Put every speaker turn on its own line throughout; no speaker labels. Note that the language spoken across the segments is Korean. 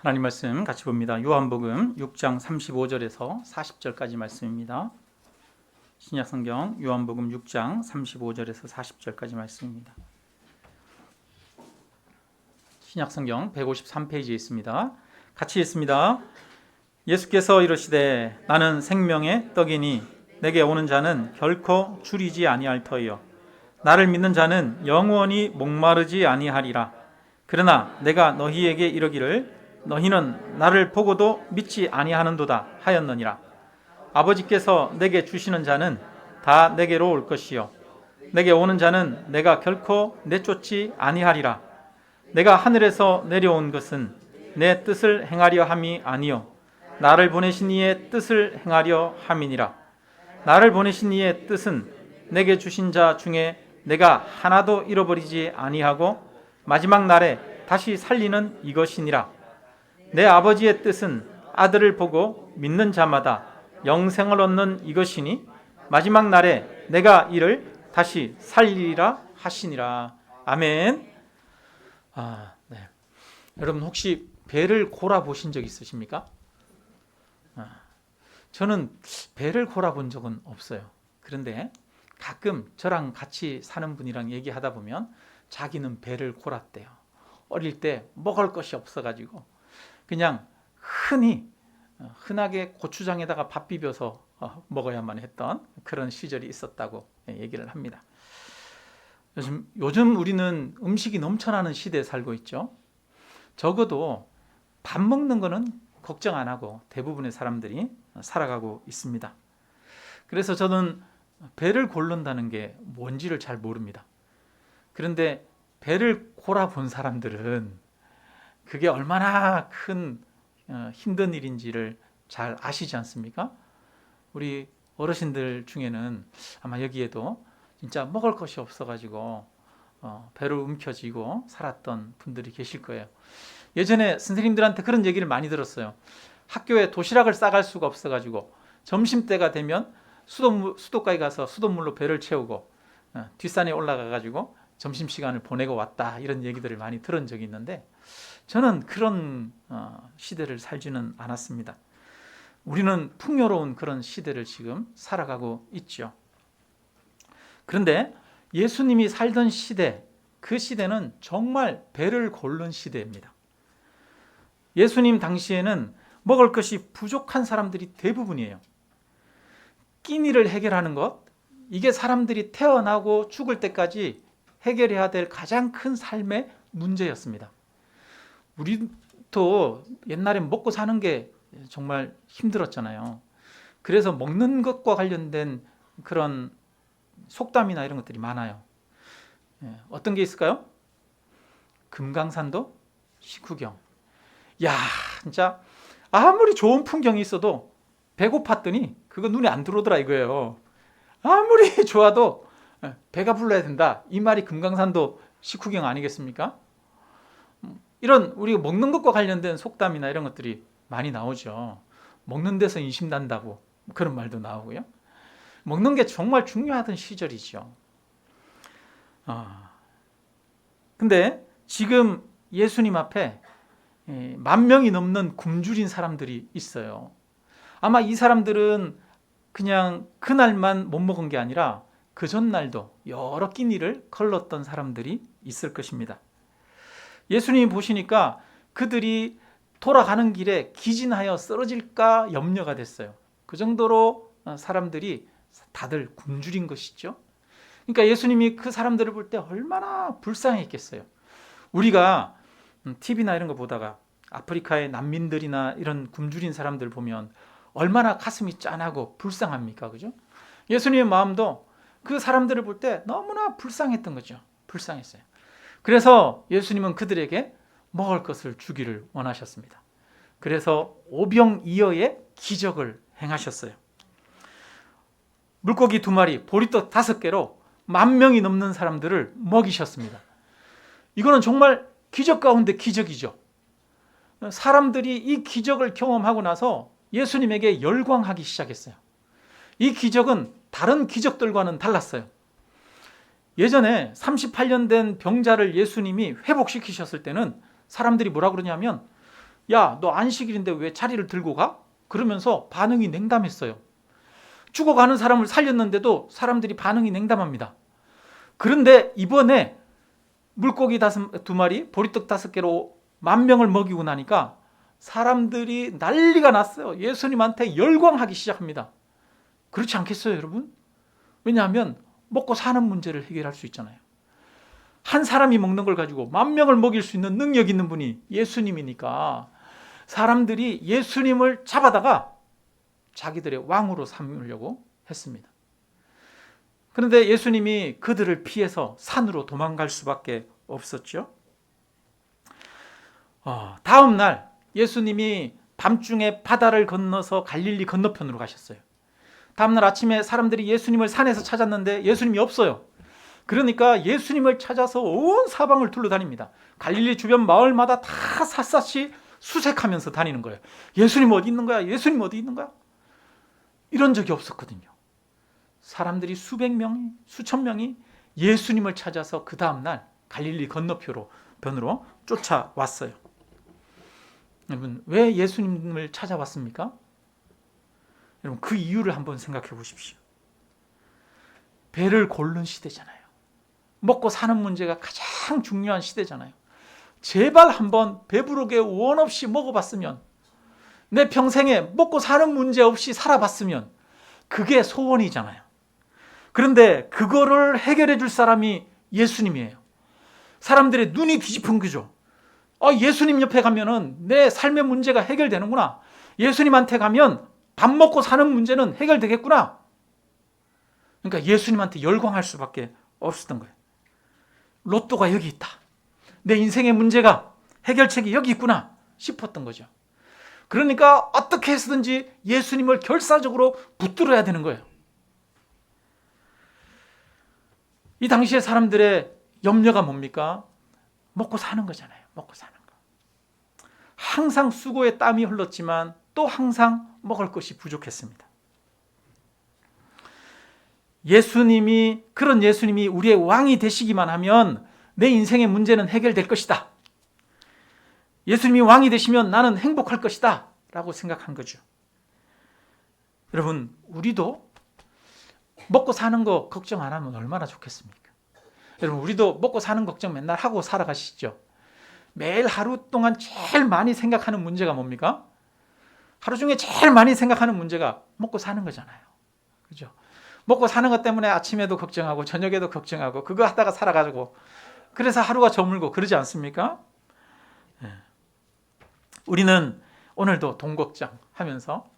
하나님 말씀 같이 봅니다. 요한복음 6장 35절에서 40절까지 말씀입니다. 신약성경 요한복음 6장 35절에서 40절까지 말씀입니다. 신약성경 153페이지에 있습니다. 같이 읽습니다. 예수께서 이르시되 나는 생명의 떡이니 내게 오는 자는 결코 줄이지 아니할 터이요 나를 믿는 자는 영원히 목마르지 아니하리라. 그러나 내가 너희에게 이르기를 너희는 나를 보고도 믿지 아니하는도다 하였느니라. 아버지께서 내게 주시는 자는 다 내게로 올 것이요 내게 오는 자는 내가 결코 내쫓지 아니하리라. 내가 하늘에서 내려온 것은 내 뜻을 행하려 함이 아니요 나를 보내신 이의 뜻을 행하려 함이니라. 나를 보내신 이의 뜻은 내게 주신 자 중에 내가 하나도 잃어버리지 아니하고 마지막 날에 다시 살리는 이것이니라. 내 아버지의 뜻은 아들을 보고 믿는 자마다 영생을 얻는 이것이니 마지막 날에 내가 이를 다시 살리리라 하시니라. 아멘. 네. 여러분 혹시 배를 골아 보신 적 있으십니까? 저는 배를 골아 본 적은 없어요. 그런데 가끔 저랑 같이 사는 분이랑 얘기하다 보면 자기는 배를 골았대요. 어릴 때 먹을 것이 없어가지고 그냥 흔하게 고추장에다가 밥 비벼서 먹어야만 했던 그런 시절이 있었다고 얘기를 합니다. 요즘 우리는 음식이 넘쳐나는 시대에 살고 있죠. 적어도 밥 먹는 거는 걱정 안 하고 대부분의 사람들이 살아가고 있습니다. 그래서 저는 배를 고른다는 게 뭔지를 잘 모릅니다. 그런데 배를 골아 본 사람들은 그게 얼마나 큰 힘든 일인지를 잘 아시지 않습니까? 우리 어르신들 중에는 아마 여기에도 진짜 먹을 것이 없어가지고 배를 움켜쥐고 살았던 분들이 계실 거예요. 예전에 선생님들한테 그런 얘기를 많이 들었어요. 학교에 도시락을 싸갈 수가 없어가지고 점심때가 되면 수도가에 가서 수돗물로 배를 채우고 뒷산에 올라가가지고 점심시간을 보내고 왔다, 이런 얘기들을 많이 들은 적이 있는데 저는 그런 시대를 살지는 않았습니다. 우리는 풍요로운 그런 시대를 지금 살아가고 있죠. 그런데 예수님이 살던 시대, 그 시대는 정말 배를 고른 시대입니다. 예수님 당시에는 먹을 것이 부족한 사람들이 대부분이에요. 끼니를 해결하는 것, 이게 사람들이 태어나고 죽을 때까지 해결해야 될 가장 큰 삶의 문제였습니다. 우리도 옛날에 먹고 사는 게 정말 힘들었잖아요. 그래서 먹는 것과 관련된 그런 속담이나 이런 것들이 많아요. 어떤 게 있을까요? 금강산도 식후경. 야, 진짜 아무리 좋은 풍경이 있어도 배고팠더니 그거 눈에 안 들어오더라 이거예요. 아무리 좋아도 배가 불러야 된다, 이 말이 금강산도 식후경 아니겠습니까? 이런 우리가 먹는 것과 관련된 속담이나 이런 것들이 많이 나오죠. 먹는 데서 인심 난다고 그런 말도 나오고요. 먹는 게 정말 중요하던 시절이죠. 근데 지금 예수님 앞에 10,000명이 넘는 굶주린 사람들이 있어요. 아마 이 사람들은 그냥 그날만 못 먹은 게 아니라 그 전날도 여러 끼니를 걸렀던 사람들이 있을 것입니다. 예수님이 보시니까 그들이 돌아가는 길에 기진하여 쓰러질까 염려가 됐어요. 그 정도로 사람들이 다들 굶주린 것이죠. 그러니까 예수님이 그 사람들을 볼 때 얼마나 불쌍했겠어요. 우리가 TV나 이런 거 보다가 아프리카의 난민들이나 이런 굶주린 사람들 보면 얼마나 가슴이 짠하고 불쌍합니까? 그죠? 예수님의 마음도 그 사람들을 볼 때 너무나 불쌍했던 거죠. 불쌍했어요. 그래서 예수님은 그들에게 먹을 것을 주기를 원하셨습니다. 그래서 오병이어의 기적을 행하셨어요. 물고기 2마리, 보리떡 5개로 10,000명이 넘는 사람들을 먹이셨습니다. 이거는 정말 기적 가운데 기적이죠. 사람들이 이 기적을 경험하고 나서 예수님에게 열광하기 시작했어요. 이 기적은 다른 기적들과는 달랐어요. 예전에 38년 된 병자를 예수님이 회복시키셨을 때는 사람들이 뭐라 그러냐면 야, 너 안식일인데 왜 자리를 들고 가? 그러면서 반응이 냉담했어요. 죽어가는 사람을 살렸는데도 사람들이 반응이 냉담합니다. 그런데 이번에 물고기 2마리, 보리떡 5개로 10,000명을 먹이고 나니까 사람들이 난리가 났어요. 예수님한테 열광하기 시작합니다. 그렇지 않겠어요, 여러분? 왜냐하면 먹고 사는 문제를 해결할 수 있잖아요. 한 사람이 먹는 걸 가지고 10,000명을 먹일 수 있는 능력 있는 분이 예수님이니까 사람들이 예수님을 잡아다가 자기들의 왕으로 삼으려고 했습니다. 그런데 예수님이 그들을 피해서 산으로 도망갈 수밖에 없었죠. 다음 날 예수님이 밤중에 바다를 건너서 갈릴리 건너편으로 가셨어요. 다음 날 아침에 사람들이 예수님을 산에서 찾았는데 예수님이 없어요. 그러니까 예수님을 찾아서 온 사방을 둘러다닙니다. 갈릴리 주변 마을마다 다 샅샅이 수색하면서 다니는 거예요. 예수님 어디 있는 거야? 예수님 어디 있는 거야? 이런 적이 없었거든요. 사람들이 수백 명이, 수천 명이 예수님을 찾아서 그 다음날 갈릴리 건너편으로 쫓아왔어요. 여러분, 왜 예수님을 찾아왔습니까? 여러분, 그 이유를 한번 생각해 보십시오. 배를 고른 시대잖아요. 먹고 사는 문제가 가장 중요한 시대잖아요. 제발 한번 배부르게 원 없이 먹어봤으면, 내 평생에 먹고 사는 문제 없이 살아봤으면 그게 소원이잖아요. 그런데 그거를 해결해 줄 사람이 예수님이에요. 사람들의 눈이 뒤집힌 거죠. 예수님 옆에 가면은 내 삶의 문제가 해결되는구나. 예수님한테 가면 밥 먹고 사는 문제는 해결되겠구나. 그러니까 예수님한테 열광할 수밖에 없었던 거예요. 로또가 여기 있다. 내 인생의 문제가 해결책이 여기 있구나 싶었던 거죠. 그러니까 어떻게 해서든지 예수님을 결사적으로 붙들어야 되는 거예요. 이 당시에 사람들의 염려가 뭡니까? 먹고 사는 거잖아요. 먹고 사는 거. 항상 수고에 땀이 흘렀지만 또 항상 먹을 것이 부족했습니다. 그런 예수님이 우리의 왕이 되시기만 하면 내 인생의 문제는 해결될 것이다. 예수님이 왕이 되시면 나는 행복할 것이다 라고 생각한 거죠. 여러분, 우리도 먹고 사는 거 걱정 안 하면 얼마나 좋겠습니까? 여러분, 우리도 먹고 사는 걱정 맨날 하고 살아가시죠. 매일 하루 동안 제일 많이 생각하는 문제가 뭡니까? 하루 중에 제일 많이 생각하는 문제가 먹고 사는 거잖아요. 그죠? 먹고 사는 것 때문에 아침에도 걱정하고 저녁에도 걱정하고 그거 하다가 살아가지고 그래서 하루가 저물고 그러지 않습니까? 우리는 오늘도 돈 걱정하면서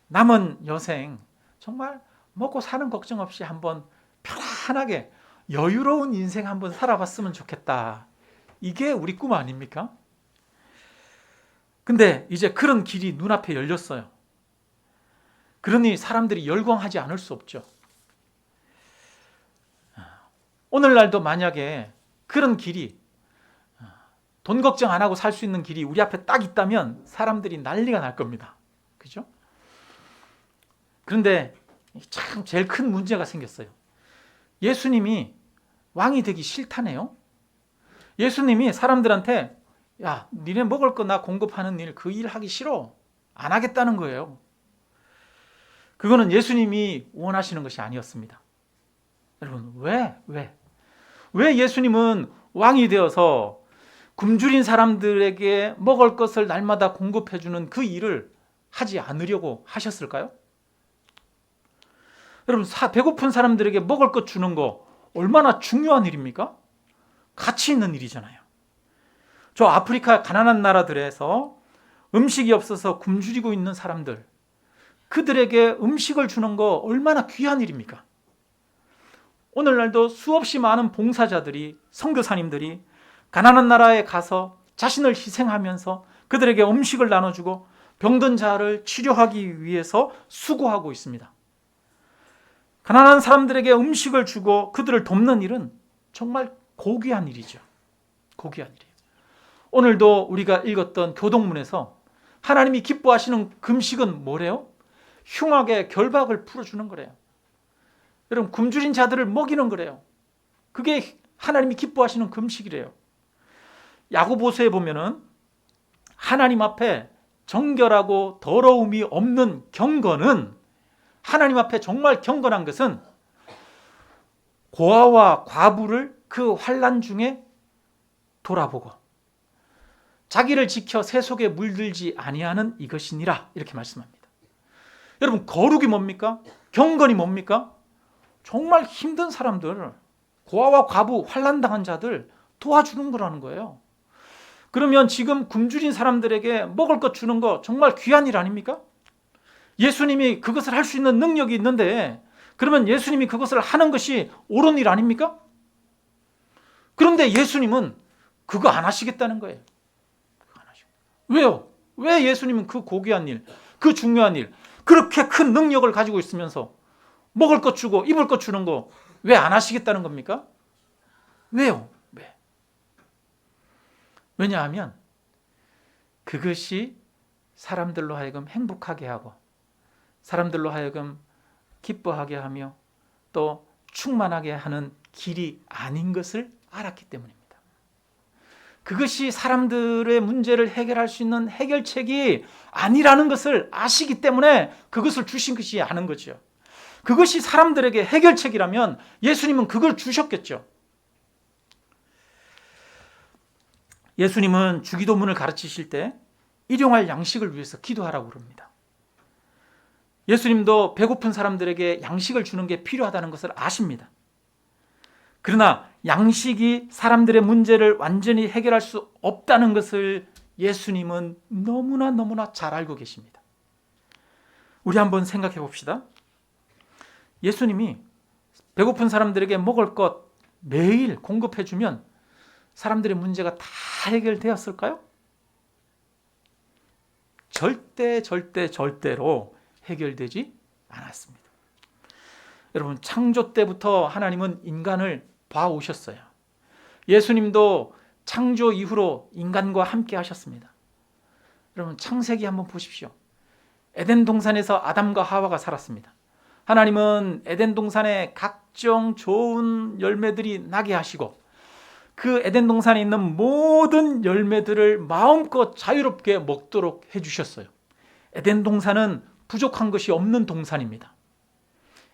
남은 여생 정말 먹고 사는 걱정 없이 한번 편안하게 여유로운 인생 한번 살아봤으면 좋겠다. 이게 우리 꿈 아닙니까? 근데 이제 그런 길이 눈앞에 열렸어요. 그러니 사람들이 열광하지 않을 수 없죠. 오늘날도 만약에 그런 길이, 돈 걱정 안 하고 살 수 있는 길이 우리 앞에 딱 있다면 사람들이 난리가 날 겁니다. 그죠? 그런데 참 제일 큰 문제가 생겼어요. 예수님이 왕이 되기 싫다네요. 예수님이 사람들한테 야, 니네 먹을 거 나 공급하는 일, 그 일 하기 싫어. 안 하겠다는 거예요. 그거는 예수님이 원하시는 것이 아니었습니다. 여러분, 왜 예수님은 왕이 되어서 굶주린 사람들에게 먹을 것을 날마다 공급해주는 그 일을 하지 않으려고 하셨을까요? 여러분, 배고픈 사람들에게 먹을 것 주는 거 얼마나 중요한 일입니까? 가치 있는 일이잖아요. 저 아프리카 가난한 나라들에서 음식이 없어서 굶주리고 있는 사람들, 그들에게 음식을 주는 거 얼마나 귀한 일입니까? 오늘날도 수없이 많은 봉사자들이, 선교사님들이 가난한 나라에 가서 자신을 희생하면서 그들에게 음식을 나눠주고 병든 자를 치료하기 위해서 수고하고 있습니다. 가난한 사람들에게 음식을 주고 그들을 돕는 일은 정말 고귀한 일이죠. 고귀한 일이에요. 오늘도 우리가 읽었던 교동문에서 하나님이 기뻐하시는 금식은 뭐래요? 흉악의 결박을 풀어주는 거래요. 여러분, 굶주린 자들을 먹이는 거래요. 그게 하나님이 기뻐하시는 금식이래요. 야고보서에 보면은 하나님 앞에 정결하고 더러움이 없는 경건은, 하나님 앞에 정말 경건한 것은 고아와 과부를 그 환난 중에 돌아보고 자기를 지켜 새 속에 물들지 아니하는 이것이니라, 이렇게 말씀합니다. 여러분, 거룩이 뭡니까? 경건이 뭡니까? 정말 힘든 사람들, 고아와 과부, 환난당한 자들 도와주는 거라는 거예요. 그러면 지금 굶주린 사람들에게 먹을 것 주는 거 정말 귀한 일 아닙니까? 예수님이 그것을 할 수 있는 능력이 있는데, 그러면 예수님이 그것을 하는 것이 옳은 일 아닙니까? 그런데 예수님은 그거 안 하시겠다는 거예요. 왜요? 왜 예수님은 그 고귀한 일, 그 중요한 일, 그렇게 큰 능력을 가지고 있으면서 먹을 것 주고 입을 것 주는 거 왜 안 하시겠다는 겁니까? 왜요? 왜? 왜냐하면 그것이 사람들로 하여금 행복하게 하고 사람들로 하여금 기뻐하게 하며 또 충만하게 하는 길이 아닌 것을 알았기 때문입니다. 그것이 사람들의 문제를 해결할 수 있는 해결책이 아니라는 것을 아시기 때문에 그것을 주신 것이 아는 거죠. 그것이 사람들에게 해결책이라면 예수님은 그걸 주셨겠죠. 예수님은 주기도문을 가르치실 때 일용할 양식을 위해서 기도하라고 그럽니다. 예수님도 배고픈 사람들에게 양식을 주는 게 필요하다는 것을 아십니다. 그러나 양식이 사람들의 문제를 완전히 해결할 수 없다는 것을 예수님은 너무나 잘 알고 계십니다. 우리 한번 생각해 봅시다. 예수님이 배고픈 사람들에게 먹을 것 매일 공급해 주면 사람들의 문제가 다 해결되었을까요? 절대로 해결되지 않았습니다. 여러분, 창조 때부터 하나님은 인간을 봐오셨어요. 예수님도 창조 이후로 인간과 함께 하셨습니다. 여러분, 창세기 한번 보십시오. 에덴 동산에서 아담과 하와가 살았습니다. 하나님은 에덴 동산에 각종 좋은 열매들이 나게 하시고 그 에덴 동산에 있는 모든 열매들을 마음껏 자유롭게 먹도록 해주셨어요. 에덴 동산은 부족한 것이 없는 동산입니다.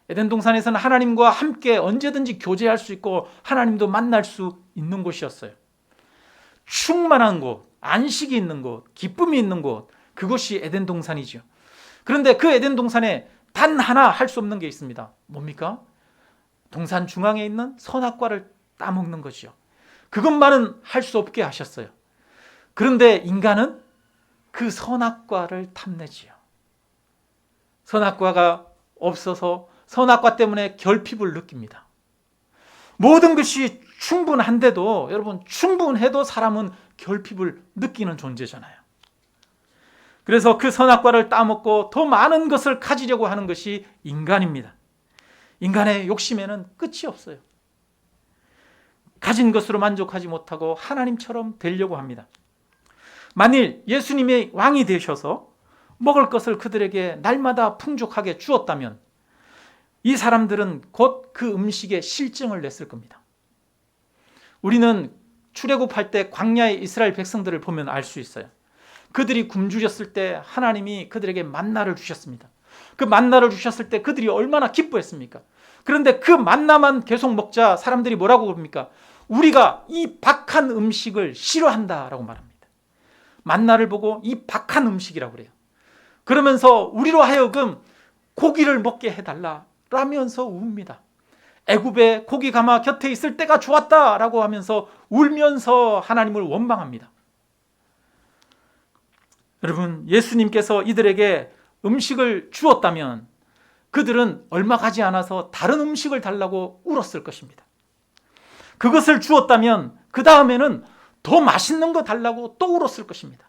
에덴 동산에서는 하나님과 함께 언제든지 교제할 수 있고 하나님도 만날 수 있는 곳이었어요. 충만한 곳, 안식이 있는 곳, 기쁨이 있는 곳, 그것이 에덴 동산이죠. 그런데 그 에덴 동산에 단 하나 할 수 없는 게 있습니다. 뭡니까? 동산 중앙에 있는 선악과를 따먹는 것이요. 그것만은 할 수 없게 하셨어요. 그런데 인간은 그 선악과를 탐내지요. 선악과가 없어서 선악과 때문에 결핍을 느낍니다. 모든 것이 충분한데도, 여러분, 충분해도 사람은 결핍을 느끼는 존재잖아요. 그래서 그 선악과를 따먹고 더 많은 것을 가지려고 하는 것이 인간입니다. 인간의 욕심에는 끝이 없어요. 가진 것으로 만족하지 못하고 하나님처럼 되려고 합니다. 만일 예수님이 왕이 되셔서 먹을 것을 그들에게 날마다 풍족하게 주었다면 이 사람들은 곧 그 음식에 실증을 냈을 겁니다. 우리는 출애굽할 때 광야의 이스라엘 백성들을 보면 알 수 있어요. 그들이 굶주렸을 때 하나님이 그들에게 만나를 주셨습니다. 그 만나를 주셨을 때 그들이 얼마나 기뻐했습니까? 그런데 그 만나만 계속 먹자 사람들이 뭐라고 그럽니까? 우리가 이 박한 음식을 싫어한다라고 말합니다. 만나를 보고 이 박한 음식이라고 그래요. 그러면서 우리로 하여금 고기를 먹게 해달라라면서 웁니다. 애굽에 고기 가마 곁에 있을 때가 좋았다라고 하면서 울면서 하나님을 원망합니다. 여러분, 예수님께서 이들에게 음식을 주었다면 그들은 얼마 가지 않아서 다른 음식을 달라고 울었을 것입니다. 그것을 주었다면 그 다음에는 더 맛있는 거 달라고 또 울었을 것입니다.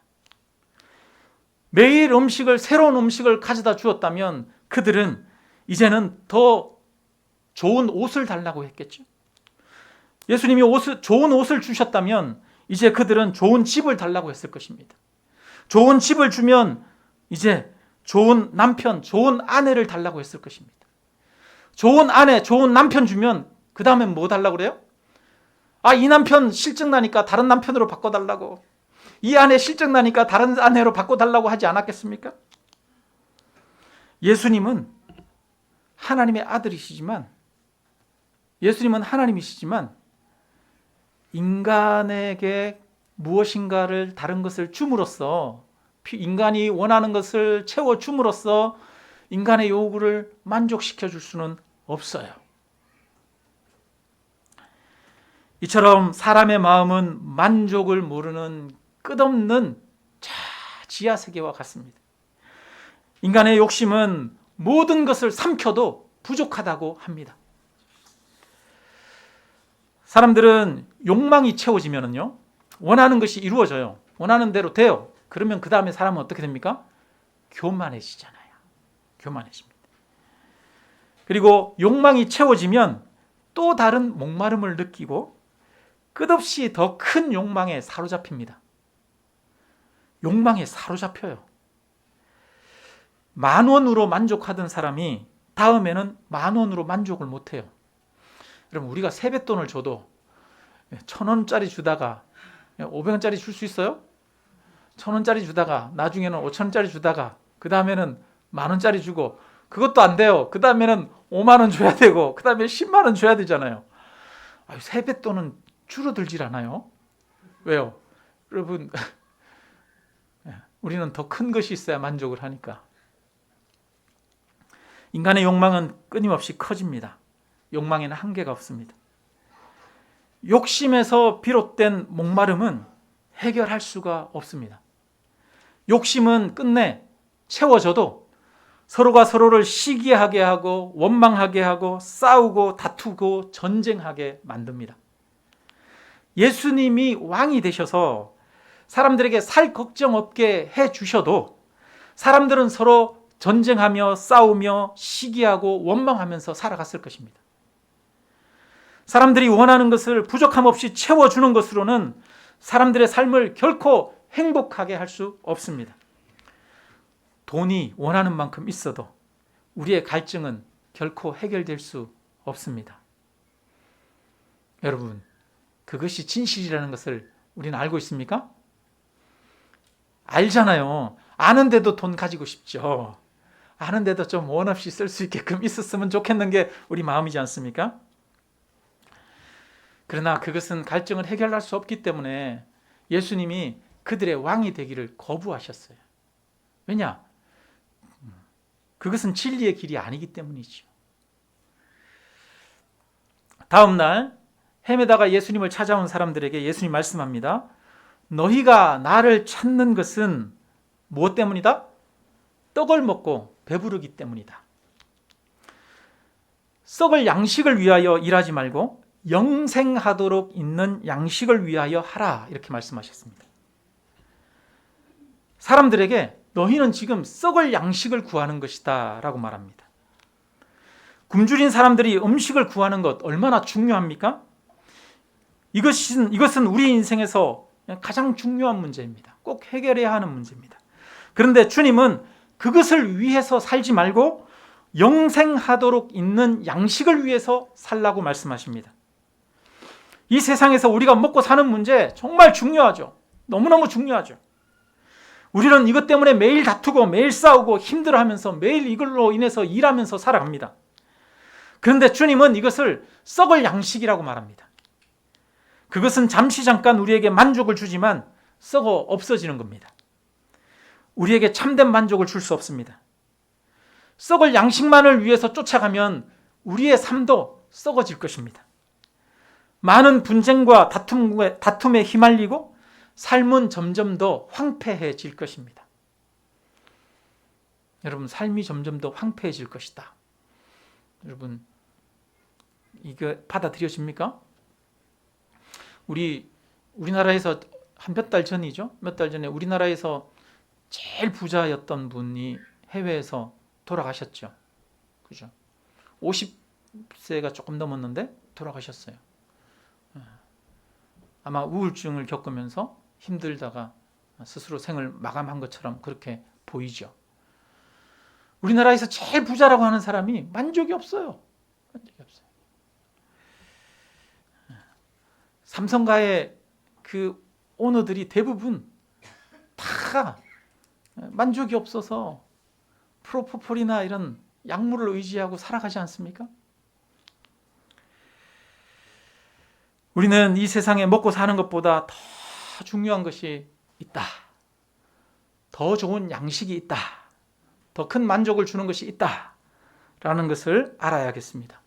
매일 새로운 음식을 가져다 주었다면 그들은 이제는 더 좋은 옷을 달라고 했겠죠. 예수님이 좋은 옷을 주셨다면 이제 그들은 좋은 집을 달라고 했을 것입니다. 좋은 집을 주면 이제 좋은 남편, 좋은 아내를 달라고 했을 것입니다. 좋은 아내, 좋은 남편 주면 그 다음엔 뭐 달라고 그래요? 이 남편 실증 나니까 다른 남편으로 바꿔달라고. 이 아내 실증나니까 다른 아내로 바꿔달라고 하지 않았겠습니까? 예수님은 하나님의 아들이시지만, 예수님은 하나님이시지만 인간에게 무엇인가를 다른 것을 줌으로써, 인간이 원하는 것을 채워줌으로써 인간의 요구를 만족시켜 줄 수는 없어요. 이처럼 사람의 마음은 만족을 모르는 끝없는 지하 세계와 같습니다. 인간의 욕심은 모든 것을 삼켜도 부족하다고 합니다. 사람들은 욕망이 채워지면요, 원하는 것이 이루어져요. 원하는 대로 돼요. 그러면 그 다음에 사람은 어떻게 됩니까? 교만해지잖아요. 교만해집니다. 그리고 욕망이 채워지면 또 다른 목마름을 느끼고 끝없이 더 큰 욕망에 사로잡힙니다. 욕망에 사로잡혀요. 10,000원으로 만족하던 사람이 다음에는 10,000원으로 만족을 못해요. 여러분, 우리가 세뱃돈을 줘도 1,000원짜리 주다가 500원짜리 줄 수 있어요? 1,000원짜리 주다가 나중에는 5,000원짜리 주다가 그 다음에는 10,000원짜리 주고, 그것도 안 돼요. 그 다음에는 50,000원 줘야 되고, 그 다음에 100,000원 줘야 되잖아요. 세뱃돈은 줄어들질 않아요. 왜요? 여러분, 우리는 더 큰 것이 있어야 만족을 하니까. 인간의 욕망은 끊임없이 커집니다. 욕망에는 한계가 없습니다. 욕심에서 비롯된 목마름은 해결할 수가 없습니다. 욕심은 끝내 채워져도 서로가 서로를 시기하게 하고 원망하게 하고 싸우고 다투고 전쟁하게 만듭니다. 예수님이 왕이 되셔서 사람들에게 살 걱정 없게 해주셔도 사람들은 서로 전쟁하며 싸우며 시기하고 원망하면서 살아갔을 것입니다. 사람들이 원하는 것을 부족함 없이 채워주는 것으로는 사람들의 삶을 결코 행복하게 할 수 없습니다. 돈이 원하는 만큼 있어도 우리의 갈증은 결코 해결될 수 없습니다. 여러분, 그것이 진실이라는 것을 우리는 알고 있습니까? 알잖아요. 아는데도 돈 가지고 싶죠. 아는데도 좀 원 없이 쓸 수 있게끔 있었으면 좋겠는 게 우리 마음이지 않습니까? 그러나 그것은 갈증을 해결할 수 없기 때문에 예수님이 그들의 왕이 되기를 거부하셨어요. 왜냐? 그것은 진리의 길이 아니기 때문이죠. 다음 날 헤매다가 예수님을 찾아온 사람들에게 예수님 말씀합니다. 너희가 나를 찾는 것은 무엇 때문이다? 떡을 먹고 배부르기 때문이다. 썩을 양식을 위하여 일하지 말고 영생하도록 있는 양식을 위하여 하라, 이렇게 말씀하셨습니다. 사람들에게 너희는 지금 썩을 양식을 구하는 것이다 라고 말합니다. 굶주린 사람들이 음식을 구하는 것 얼마나 중요합니까? 이것은 우리 인생에서 가장 중요한 문제입니다. 꼭 해결해야 하는 문제입니다. 그런데 주님은 그것을 위해서 살지 말고 영생하도록 있는 양식을 위해서 살라고 말씀하십니다. 이 세상에서 우리가 먹고 사는 문제 정말 중요하죠. 너무너무 중요하죠. 우리는 이것 때문에 매일 다투고 매일 싸우고 힘들어하면서 매일 이걸로 인해서 일하면서 살아갑니다. 그런데 주님은 이것을 썩을 양식이라고 말합니다. 그것은 잠시 잠깐 우리에게 만족을 주지만 썩어 없어지는 겁니다. 우리에게 참된 만족을 줄 수 없습니다. 썩을 양식만을 위해서 쫓아가면 우리의 삶도 썩어질 것입니다. 많은 분쟁과 다툼에 휘말리고 삶은 점점 더 황폐해질 것입니다. 여러분, 삶이 점점 더 황폐해질 것이다. 여러분, 이거 받아들여집니까? 우리나라에서 한 몇 달 전이죠. 몇 달 전에 우리나라에서 제일 부자였던 분이 해외에서 돌아가셨죠. 그죠? 50세가 조금 넘었는데 돌아가셨어요. 아마 우울증을 겪으면서 힘들다가 스스로 생을 마감한 것처럼 그렇게 보이죠. 우리나라에서 제일 부자라고 하는 사람이 만족이 없어요. 만족이 없어요. 삼성가의 그 오너들이 대부분 살다가 만족이 없어서 프로포폴이나 이런 약물을 의지하고 살아가지 않습니까? 우리는 이 세상에 먹고 사는 것보다 더 중요한 것이 있다. 더 좋은 양식이 있다. 더 큰 만족을 주는 것이 있다. 라는 것을 알아야겠습니다.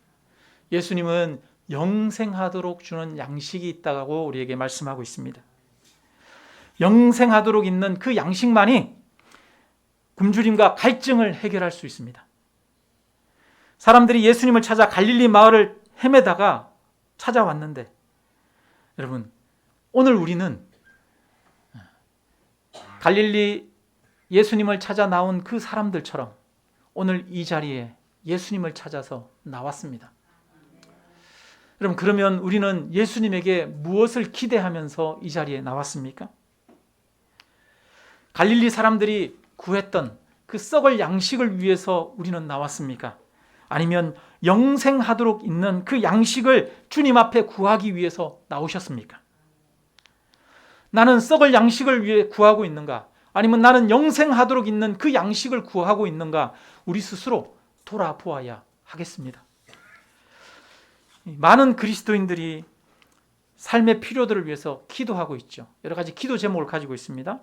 예수님은 영생하도록 주는 양식이 있다고 우리에게 말씀하고 있습니다. 영생하도록 있는 그 양식만이 굶주림과 갈증을 해결할 수 있습니다. 사람들이 예수님을 찾아 갈릴리 마을을 헤매다가 찾아왔는데, 여러분, 오늘 우리는 갈릴리 예수님을 찾아 나온 그 사람들처럼 오늘 이 자리에 예수님을 찾아서 나왔습니다. 여러분, 그러면 우리는 예수님에게 무엇을 기대하면서 이 자리에 나왔습니까? 갈릴리 사람들이 구했던 그 썩을 양식을 위해서 우리는 나왔습니까? 아니면 영생하도록 있는 그 양식을 주님 앞에 구하기 위해서 나오셨습니까? 나는 썩을 양식을 위해 구하고 있는가? 아니면 나는 영생하도록 있는 그 양식을 구하고 있는가? 우리 스스로 돌아보아야 하겠습니다. 많은 그리스도인들이 삶의 필요들을 위해서 기도하고 있죠. 여러 가지 기도 제목을 가지고 있습니다.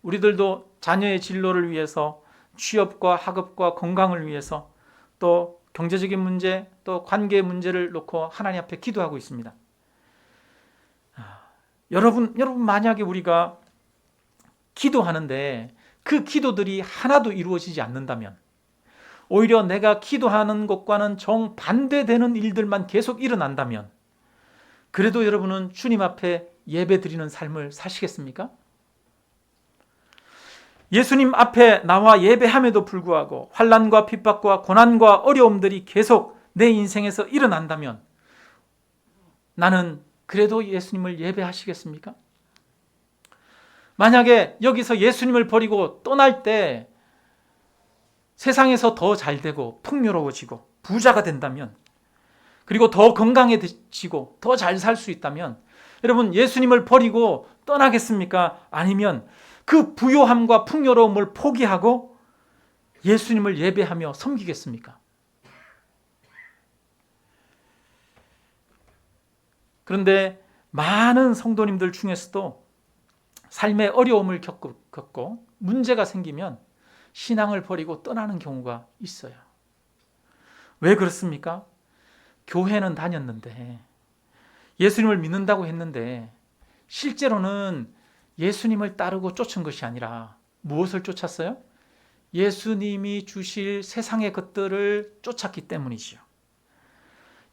우리들도 자녀의 진로를 위해서, 취업과 학업과 건강을 위해서, 또 경제적인 문제, 또 관계 문제를 놓고 하나님 앞에 기도하고 있습니다. 여러분 만약에 우리가 기도하는데 그 기도들이 하나도 이루어지지 않는다면, 오히려 내가 기도하는 것과는 정반대되는 일들만 계속 일어난다면, 그래도 여러분은 주님 앞에 예배 드리는 삶을 사시겠습니까? 예수님 앞에 나와 예배함에도 불구하고 환난과 핍박과 고난과 어려움들이 계속 내 인생에서 일어난다면, 나는 그래도 예수님을 예배하시겠습니까? 만약에 여기서 예수님을 버리고 떠날 때 세상에서 더 잘되고 풍요로워지고 부자가 된다면, 그리고 더 건강해지고 더 잘 살 수 있다면, 여러분, 예수님을 버리고 떠나겠습니까? 아니면 그 부요함과 풍요로움을 포기하고 예수님을 예배하며 섬기겠습니까? 그런데 많은 성도님들 중에서도 삶의 어려움을 겪고 문제가 생기면 신앙을 버리고 떠나는 경우가 있어요. 왜 그렇습니까? 교회는 다녔는데, 예수님을 믿는다고 했는데, 실제로는 예수님을 따르고 쫓은 것이 아니라 무엇을 쫓았어요? 예수님이 주실 세상의 것들을 쫓았기 때문이지요.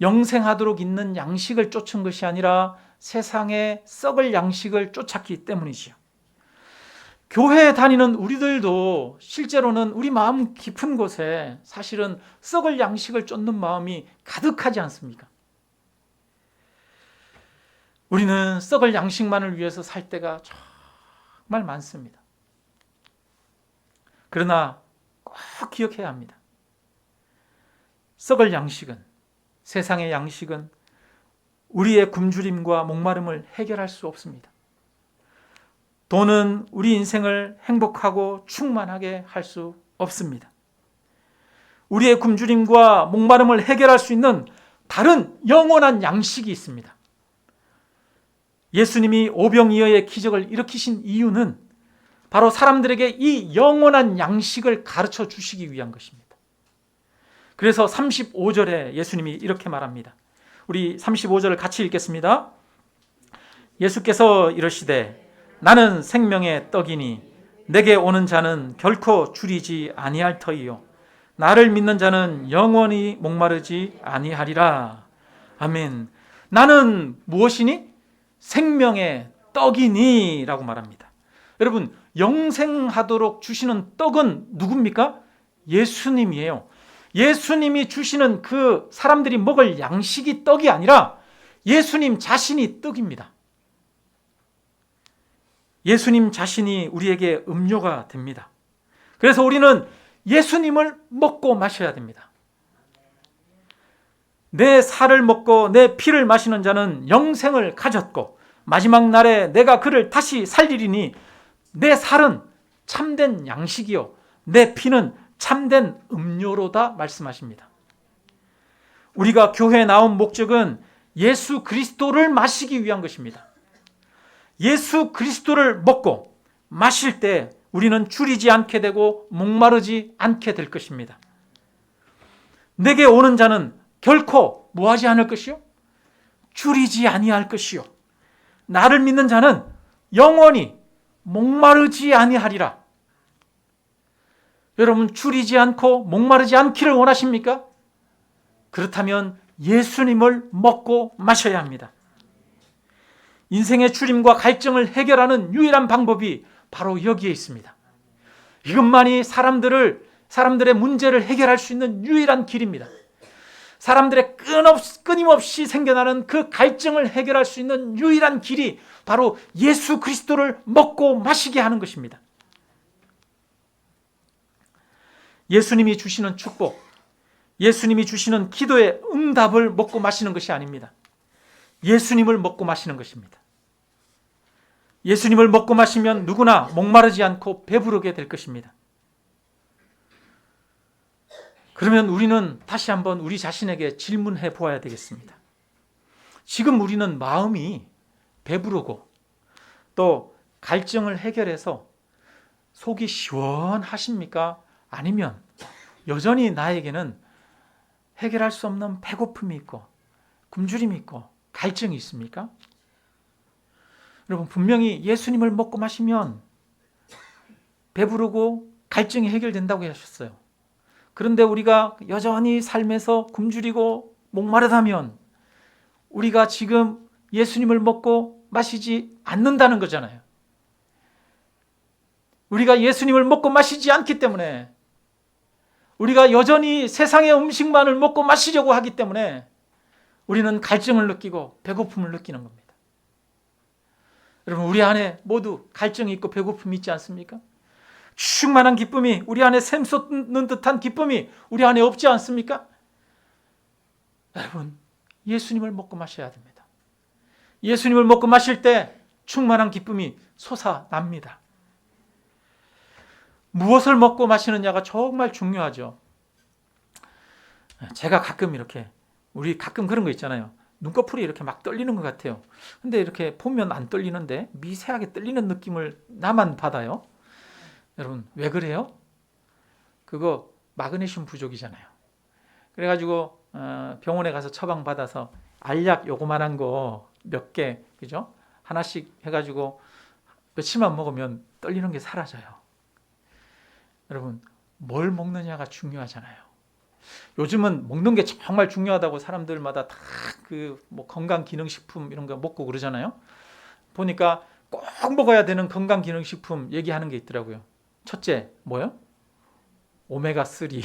영생하도록 있는 양식을 쫓은 것이 아니라 세상의 썩을 양식을 쫓았기 때문이지요. 교회에 다니는 우리들도 실제로는 우리 마음 깊은 곳에 사실은 썩을 양식을 쫓는 마음이 가득하지 않습니까? 우리는 썩을 양식만을 위해서 살 때가 정말 많습니다. 그러나 꼭 기억해야 합니다. 썩을 양식은, 세상의 양식은 우리의 굶주림과 목마름을 해결할 수 없습니다. 돈은 우리 인생을 행복하고 충만하게 할 수 없습니다. 우리의 굶주림과 목마름을 해결할 수 있는 다른 영원한 양식이 있습니다. 예수님이 오병이어의 기적을 일으키신 이유는 바로 사람들에게 이 영원한 양식을 가르쳐 주시기 위한 것입니다. 그래서 35절에 예수님이 이렇게 말합니다. 우리 35절을 같이 읽겠습니다. 예수께서 이르시되 나는 생명의 떡이니 내게 오는 자는 결코 줄이지 아니할 터이요 나를 믿는 자는 영원히 목마르지 아니하리라. 아멘. 나는 무엇이니? 생명의 떡이니 라고 말합니다. 여러분, 영생하도록 주시는 떡은 누굽니까? 예수님이에요. 예수님이 주시는 그 사람들이 먹을 양식이 떡이 아니라 예수님 자신이 떡입니다. 예수님 자신이 우리에게 음료가 됩니다. 그래서 우리는 예수님을 먹고 마셔야 됩니다. 내 살을 먹고 내 피를 마시는 자는 영생을 가졌고 마지막 날에 내가 그를 다시 살리리니 내 살은 참된 양식이요 내 피는 참된 음료로다 말씀하십니다. 우리가 교회에 나온 목적은 예수 그리스도를 마시기 위한 것입니다. 예수 그리스도를 먹고 마실 때 우리는 줄이지 않게 되고 목마르지 않게 될 것입니다. 내게 오는 자는 결코 뭐하지 않을 것이요? 줄이지 아니할 것이요. 나를 믿는 자는 영원히 목마르지 아니하리라. 여러분, 줄이지 않고 목마르지 않기를 원하십니까? 그렇다면 예수님을 먹고 마셔야 합니다. 인생의 줄임과 갈증을 해결하는 유일한 방법이 바로 여기에 있습니다. 이것만이 사람들의 문제를 해결할 수 있는 유일한 길입니다. 사람들의 끊임없이 생겨나는 그 갈증을 해결할 수 있는 유일한 길이 바로 예수 그리스도를 먹고 마시게 하는 것입니다. 예수님이 주시는 축복, 예수님이 주시는 기도의 응답을 먹고 마시는 것이 아닙니다. 예수님을 먹고 마시는 것입니다. 예수님을 먹고 마시면 누구나 목마르지 않고 배부르게 될 것입니다. 그러면 우리는 다시 한번 우리 자신에게 질문해 보아야 되겠습니다. 지금 우리는 마음이 배부르고 또 갈증을 해결해서 속이 시원하십니까? 아니면 여전히 나에게는 해결할 수 없는 배고픔이 있고 굶주림이 있고 갈증이 있습니까? 여러분, 분명히 예수님을 먹고 마시면 배부르고 갈증이 해결된다고 하셨어요. 그런데 우리가 여전히 삶에서 굶주리고 목마르다면 우리가 지금 예수님을 먹고 마시지 않는다는 거잖아요. 우리가 예수님을 먹고 마시지 않기 때문에, 우리가 여전히 세상의 음식만을 먹고 마시려고 하기 때문에 우리는 갈증을 느끼고 배고픔을 느끼는 겁니다. 여러분, 우리 안에 모두 갈증이 있고 배고픔이 있지 않습니까? 충만한 기쁨이, 우리 안에 샘솟는 듯한 기쁨이 우리 안에 없지 않습니까? 여러분, 예수님을 먹고 마셔야 됩니다. 예수님을 먹고 마실 때 충만한 기쁨이 솟아납니다. 무엇을 먹고 마시느냐가 정말 중요하죠. 제가 가끔 우리 가끔 그런 거 있잖아요. 눈꺼풀이 이렇게 막 떨리는 것 같아요. 근데 이렇게 보면 안 떨리는데 미세하게 떨리는 느낌을 나만 받아요. 여러분, 왜 그래요? 그거 마그네슘 부족이잖아요. 그래가지고 병원에 가서 처방받아서 알약 요거만한 거 몇 개, 그죠? 하나씩 해가지고 며칠만 먹으면 떨리는 게 사라져요. 여러분, 뭘 먹느냐가 중요하잖아요. 요즘은 먹는 게 정말 중요하다고 사람들마다 다 건강기능식품 이런 거 먹고 그러잖아요. 보니까 꼭 먹어야 되는 건강기능식품 얘기하는 게 있더라고요. 첫째, 뭐요? 오메가3.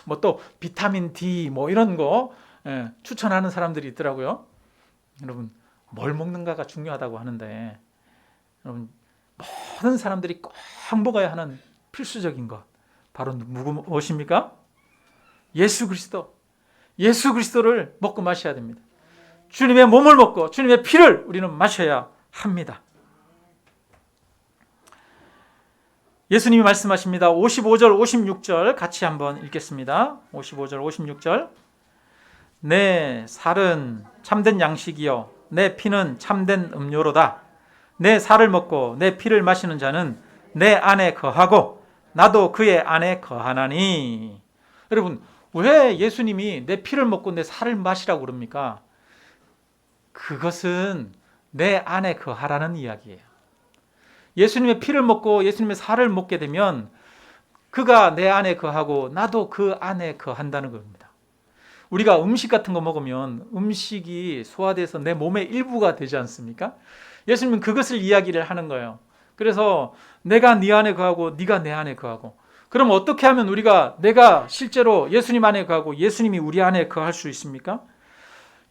뭐 또 비타민 D 뭐 이런 거 추천하는 사람들이 있더라고요. 여러분, 뭘 먹는가가 중요하다고 하는데, 여러분, 모든 사람들이 꼭 먹어야 하는 필수적인 것, 바로 무엇입니까? 예수 그리스도. 예수 그리스도를 먹고 마셔야 됩니다. 주님의 몸을 먹고 주님의 피를 우리는 마셔야 합니다. 예수님이 말씀하십니다. 55절, 56절 같이 한번 읽겠습니다. 55절, 56절. 내 살은 참된 양식이요 내 피는 참된 음료로다. 내 살을 먹고 내 피를 마시는 자는 내 안에 거하고 나도 그의 안에 거하나니. 여러분, 왜 예수님이 내 피를 먹고 내 살을 마시라고 그럽니까? 그것은 내 안에 거하라는 이야기예요. 예수님의 피를 먹고 예수님의 살을 먹게 되면 그가 내 안에 거하고 나도 그 안에 거한다는 겁니다. 우리가 음식 같은 거 먹으면 음식이 소화돼서 내 몸의 일부가 되지 않습니까? 예수님은 그것을 이야기를 하는 거예요. 그래서 내가 네 안에 거하고 네가 내 안에 거하고. 그럼 어떻게 하면 내가 실제로 예수님 안에 거하고 예수님이 우리 안에 거할 수 있습니까?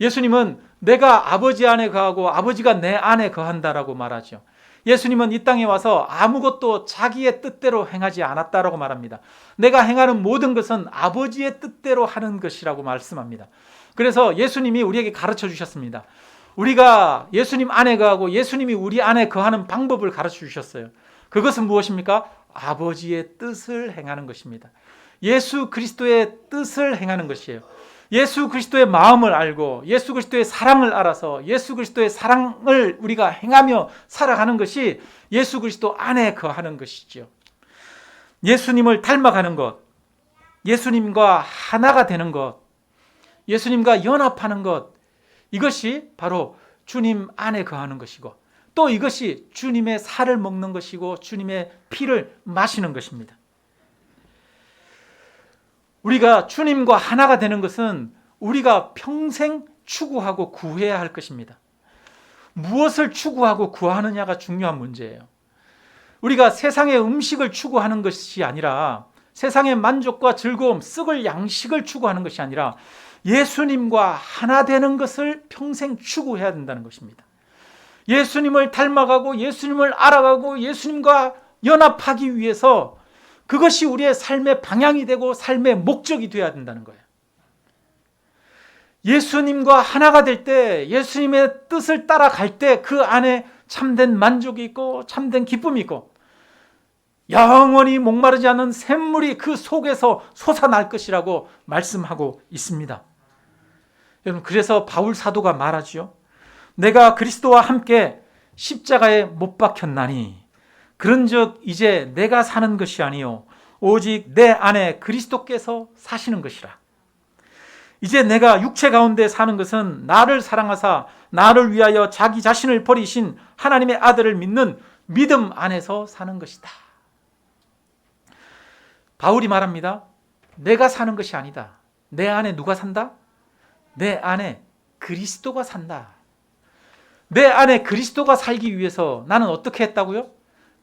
예수님은 내가 아버지 안에 거하고 아버지가 내 안에 거한다라고 말하죠. 예수님은 이 땅에 와서 아무것도 자기의 뜻대로 행하지 않았다라고 말합니다. 내가 행하는 모든 것은 아버지의 뜻대로 하는 것이라고 말씀합니다. 그래서 예수님이 우리에게 가르쳐 주셨습니다. 우리가 예수님 안에 거하고 예수님이 우리 안에 거하는 방법을 가르쳐 주셨어요. 그것은 무엇입니까? 아버지의 뜻을 행하는 것입니다. 예수 그리스도의 뜻을 행하는 것이에요. 예수 그리스도의 마음을 알고 예수 그리스도의 사랑을 알아서 예수 그리스도의 사랑을 우리가 행하며 살아가는 것이 예수 그리스도 안에 거하는 것이죠. 예수님을 닮아가는 것, 예수님과 하나가 되는 것, 예수님과 연합하는 것, 이것이 바로 주님 안에 거하는 것이고 또 이것이 주님의 살을 먹는 것이고 주님의 피를 마시는 것입니다. 우리가 주님과 하나가 되는 것은 우리가 평생 추구하고 구해야 할 것입니다. 무엇을 추구하고 구하느냐가 중요한 문제예요. 우리가 세상의 음식을 추구하는 것이 아니라 세상의 만족과 즐거움, 썩을 양식을 추구하는 것이 아니라 예수님과 하나 되는 것을 평생 추구해야 된다는 것입니다. 예수님을 닮아가고 예수님을 알아가고 예수님과 연합하기 위해서 그것이 우리의 삶의 방향이 되고 삶의 목적이 되어야 된다는 거예요. 예수님과 하나가 될 때, 예수님의 뜻을 따라갈 때 그 안에 참된 만족이 있고 참된 기쁨이 있고 영원히 목마르지 않은 샘물이 그 속에서 솟아날 것이라고 말씀하고 있습니다. 여러분, 그래서 바울 사도가 말하지요. 내가 그리스도와 함께 십자가에 못 박혔나니 그런즉 이제 내가 사는 것이 아니요 오직 내 안에 그리스도께서 사시는 것이라. 이제 내가 육체 가운데 사는 것은 나를 사랑하사 나를 위하여 자기 자신을 버리신 하나님의 아들을 믿는 믿음 안에서 사는 것이다. 바울이 말합니다. 내가 사는 것이 아니다. 내 안에 누가 산다? 내 안에 그리스도가 산다. 내 안에 그리스도가 살기 위해서 나는 어떻게 했다고요?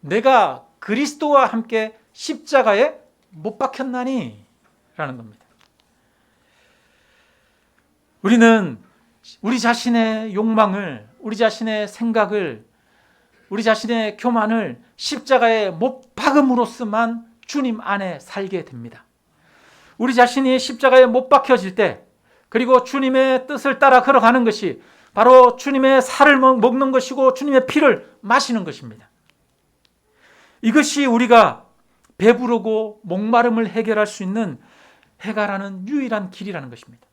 내가 그리스도와 함께 십자가에 못 박혔나니 라는 겁니다. 우리는 우리 자신의 욕망을, 우리 자신의 생각을, 우리 자신의 교만을 십자가에 못 박음으로써만 주님 안에 살게 됩니다. 우리 자신이 십자가에 못 박혀질 때, 그리고 주님의 뜻을 따라 걸어가는 것이 바로 주님의 살을 먹는 것이고 주님의 피를 마시는 것입니다. 이것이 우리가 배부르고 목마름을 해결할 수 있는 해결하는 유일한 길이라는 것입니다.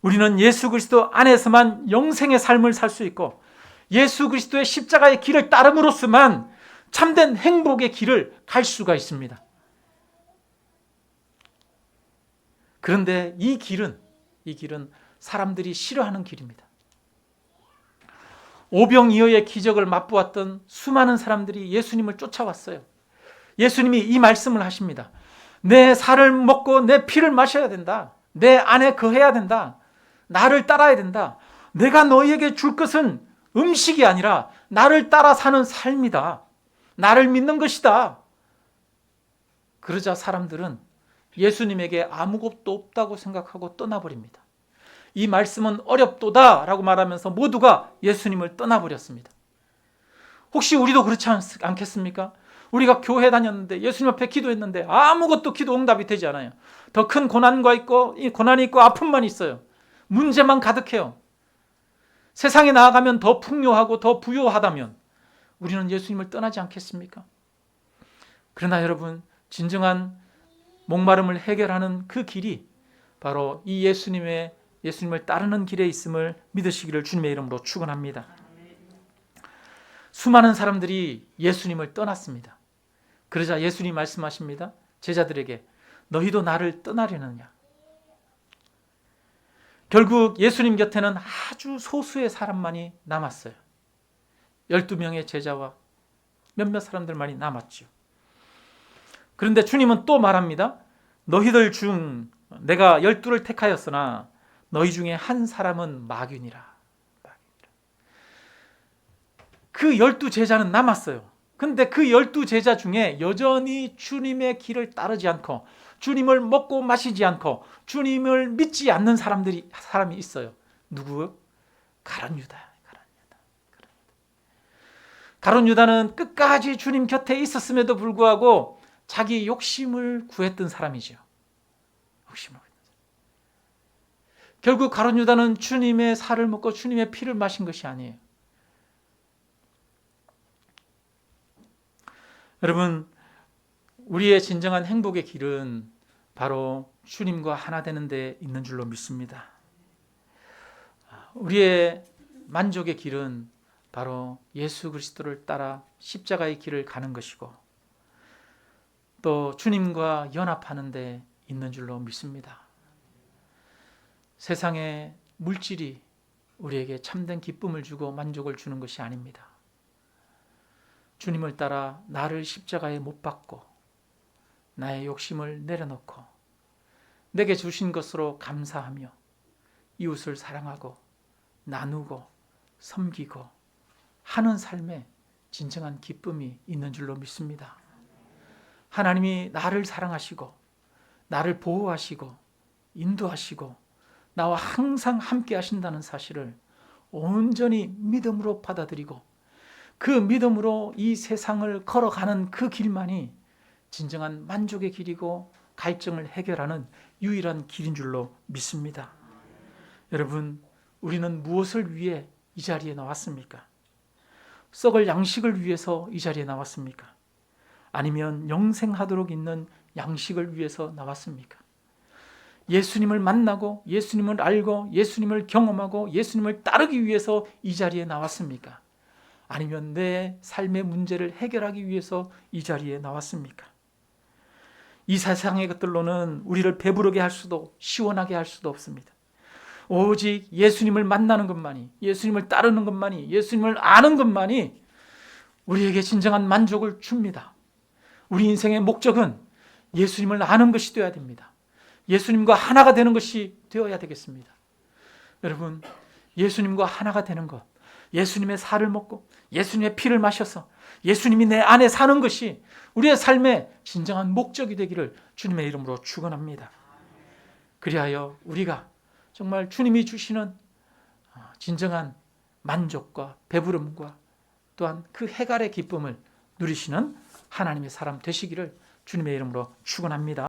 우리는 예수 그리스도 안에서만 영생의 삶을 살 수 있고 예수 그리스도의 십자가의 길을 따름으로써만 참된 행복의 길을 갈 수가 있습니다. 그런데 이 길은 사람들이 싫어하는 길입니다. 오병이어의 기적을 맛보았던 수많은 사람들이 예수님을 쫓아왔어요. 예수님이 이 말씀을 하십니다. 내 살을 먹고 내 피를 마셔야 된다. 내 안에 거해야 된다. 나를 따라야 된다. 내가 너희에게 줄 것은 음식이 아니라 나를 따라 사는 삶이다. 나를 믿는 것이다. 그러자 사람들은 예수님에게 아무것도 없다고 생각하고 떠나버립니다. 이 말씀은 어렵도다 라고 말하면서 모두가 예수님을 떠나버렸습니다. 혹시 우리도 그렇지 않겠습니까? 우리가 교회 다녔는데 예수님 앞에 기도했는데 아무것도 기도 응답이 되지 않아요. 더 큰 고난이 있고 아픔만 있어요. 문제만 가득해요. 세상에 나아가면 더 풍요하고 더 부요하다면 우리는 예수님을 떠나지 않겠습니까? 그러나 여러분, 진정한 목마름을 해결하는 그 길이 바로 이 예수님을 따르는 길에 있음을 믿으시기를 주님의 이름으로 축원합니다. 수많은 사람들이 예수님을 떠났습니다. 그러자 예수님이 말씀하십니다. 제자들에게 너희도 나를 떠나려느냐? 결국 예수님 곁에는 아주 소수의 사람만이 남았어요. 12명의 제자와 몇몇 사람들만이 남았죠. 그런데 주님은 또 말합니다. 너희들 중 내가 12를 택하였으나 너희 중에 한 사람은 마귀니라. 그 12제자는 남았어요. 근데 그 12제자 중에 여전히 주님의 길을 따르지 않고 주님을 먹고 마시지 않고 주님을 믿지 않는 사람이 있어요. 누구요? 가룟 유다. 가룟 유다는 끝까지 주님 곁에 있었음에도 불구하고 자기 욕심을 구했던 사람이죠. 결국 가룟 유다는 주님의 살을 먹고 주님의 피를 마신 것이 아니에요. 여러분, 우리의 진정한 행복의 길은 바로 주님과 하나 되는 데 있는 줄로 믿습니다. 우리의 만족의 길은 바로 예수 그리스도를 따라 십자가의 길을 가는 것이고, 또 주님과 연합하는 데 있는 줄로 믿습니다. 세상의 물질이 우리에게 참된 기쁨을 주고 만족을 주는 것이 아닙니다. 주님을 따라 나를 십자가에 못 박고 나의 욕심을 내려놓고 내게 주신 것으로 감사하며 이웃을 사랑하고 나누고 섬기고 하는 삶에 진정한 기쁨이 있는 줄로 믿습니다. 하나님이 나를 사랑하시고 나를 보호하시고 인도하시고 나와 항상 함께 하신다는 사실을 온전히 믿음으로 받아들이고 그 믿음으로 이 세상을 걸어가는 그 길만이 진정한 만족의 길이고 갈증을 해결하는 유일한 길인 줄로 믿습니다. 여러분, 우리는 무엇을 위해 이 자리에 나왔습니까? 썩을 양식을 위해서 이 자리에 나왔습니까? 아니면 영생하도록 있는 양식을 위해서 나왔습니까? 예수님을 만나고 예수님을 알고 예수님을 경험하고 예수님을 따르기 위해서 이 자리에 나왔습니까? 아니면 내 삶의 문제를 해결하기 위해서 이 자리에 나왔습니까? 이 세상의 것들로는 우리를 배부르게 할 수도 시원하게 할 수도 없습니다. 오직 예수님을 만나는 것만이, 예수님을 따르는 것만이, 예수님을 아는 것만이 우리에게 진정한 만족을 줍니다. 우리 인생의 목적은 예수님을 아는 것이 되어야 됩니다. 예수님과 하나가 되는 것이 되어야 되겠습니다. 여러분, 예수님과 하나가 되는 것, 예수님의 살을 먹고 예수님의 피를 마셔서 예수님이 내 안에 사는 것이 우리의 삶의 진정한 목적이 되기를 주님의 이름으로 축원합니다. 그리하여 우리가 정말 주님이 주시는 진정한 만족과 배부름과 또한 그 해갈의 기쁨을 누리시는 하나님의 사람 되시기를 주님의 이름으로 축원합니다.